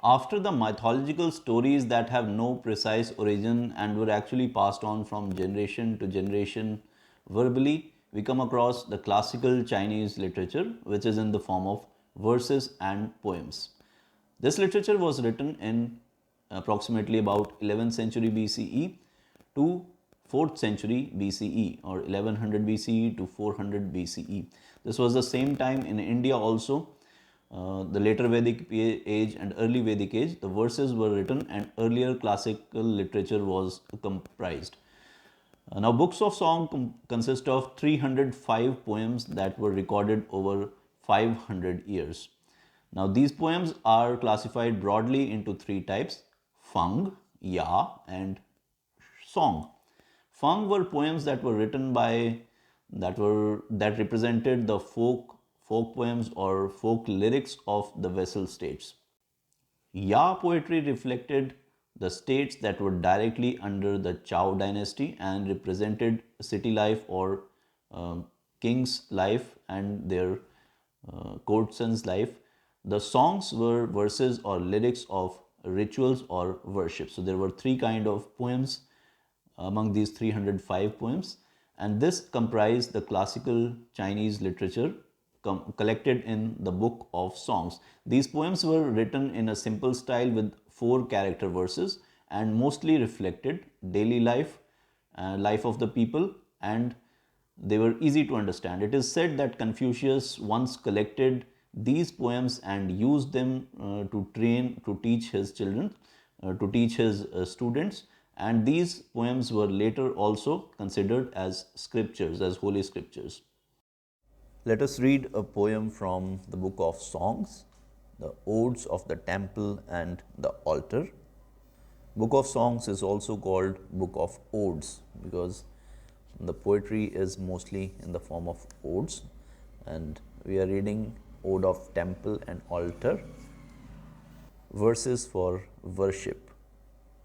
After the mythological stories that have no precise origin and were actually passed on from generation to generation verbally, we come across the classical Chinese literature, which is in the form of verses and poems. This literature was written in approximately about 11th century BCE to 4th century BCE, or 1100 BCE to 400 BCE. This was the same time in India also. The later Vedic age and early Vedic age, the verses were written and earlier classical literature was comprised. Now, books of song consist of 305 poems that were recorded over 500 years. Now, these poems are classified broadly into three types: feng, ya, and song. Feng were poems that were written by that represented the folk poems or folk lyrics of the vassal states. Ya poetry reflected the states that were directly under the Chao dynasty and represented city life or king's life and their courtesan's life. The songs were verses or lyrics of rituals or worship. So there were three kind of poems among these 305 poems, and this comprised the classical Chinese literature collected in the Book of Songs. These poems were written in a simple style with 4 character verses and mostly reflected daily life, life of the people, and they were easy to understand. It is said that Confucius once collected these poems and used them to teach his children, to teach his students, and these poems were later also considered as scriptures, as holy scriptures. Let us read a poem from the Book of Songs, the Odes of the Temple and the Altar. Book of Songs is also called Book of Odes because the poetry is mostly in the form of odes, and we are reading Ode of Temple and Altar. Verses for worship.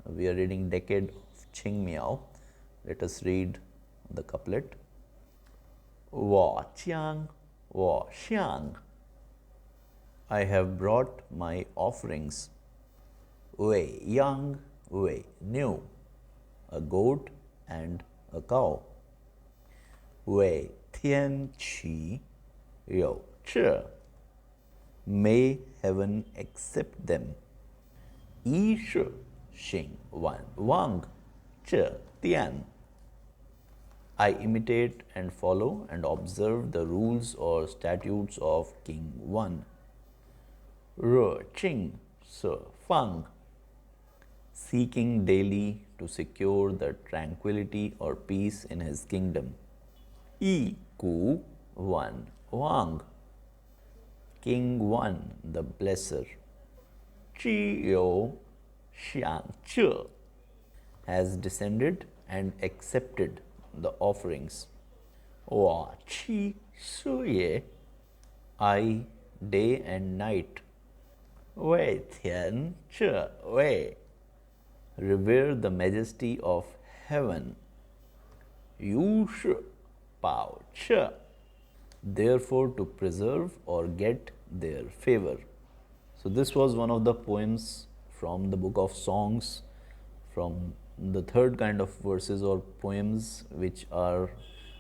We are reading Decade of Qing Miao. Let us read the couplet. 我将我香 I have brought my offerings. 为羊为牛 a goat and a cow. 为天齐有志 may heaven accept them. 一是行万王这殿 I imitate and follow and observe the rules or statutes of King Wan. 热情设放 seeking daily to secure the tranquility or peace in his kingdom. 一古万王 King Wan, the Blesser. 只有想这 has descended and accepted the offerings. 我七岁 I day and night. 为天这位 revere the majesty of heaven. 于是保持 therefore to preserve or get their favor. So this was one of the poems from the Book of Songs, from the third kind of verses or poems, which are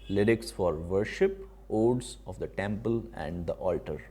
lyrics for worship, odes of the temple and the altar.